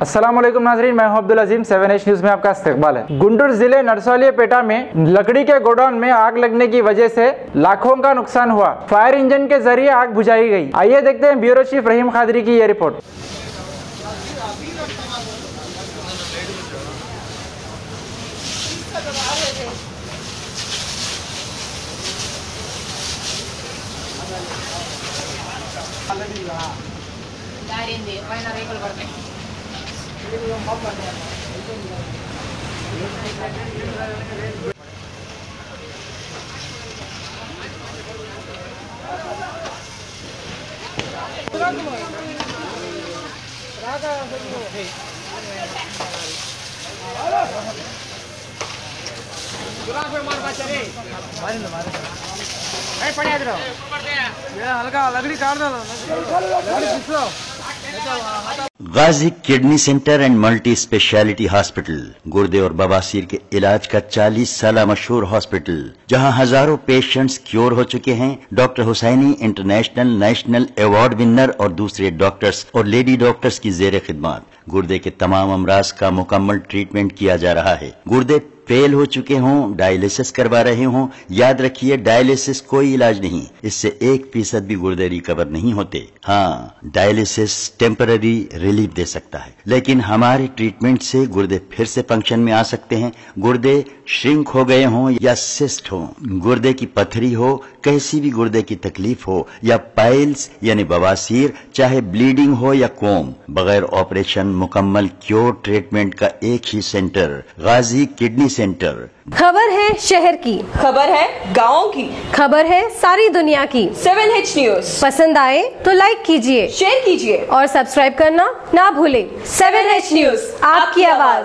अस्सलाम वालेकुम नाज़रीन, मैं हूं अब्दुल अजीम। 7H न्यूज़ में आपका इस्तकबाल है। गुंटूर जिले नरसोलियापेटा में लकड़ी के गोडाउन में आग लगने की वजह से लाखों का नुकसान हुआ। फायर इंजन के जरिए आग बुझाई गई। आइए देखते हैं ब्यूरो चीफ रहीम खादरी की ये report. Ghazi kidney centre and multi speciality hospital, गुर्दे और बवासीर के इलाज का 40 साल मशहूर हॉस्पिटल, जहां हजारों पेशेंट्स क्योर हो चुके हैं। Doctor Husaini international national award winner और दूसरे डॉक्टर्स और लेडी डॉक्टर्स की जेर खिदमत गुर्दे के तमाम अमराज का मुकम्मल ट्रीटमेंट किया जा रहा है। गुर्दे फेल हो चुके हों, डायलिसिस करवा रहे हों, याद रखिए डायलिसिस कोई इलाज नहीं, इससे 1% भी गुर्दे रिकवर नहीं होते। हाँ, डायलिसिस टेम्पररी रिलीफ दे सकता है, लेकिन हमारे ट्रीटमेंट से गुर्दे फिर से फंक्शन में आ सकते हैं। गुर्दे श्रिंक हो गए हों या सिस्ट हो, गुर्दे की पथरी हो, कैसी भी गुर्दे की तकलीफ हो या पाइल्स यानी बवासीर, चाहे ब्लीडिंग हो या कोम, बगैर ऑपरेशन मुकम्मल क्योर ट्रीटमेंट का एक ही सेंटर, गाजी किडनी सेंटर। खबर है शहर की, खबर है गाँव की, खबर है सारी दुनिया की। 7H न्यूज़ पसंद आए तो लाइक कीजिए, शेयर कीजिए और सब्सक्राइब करना ना भूलें। 7H न्यूज़, आपकी आवाज।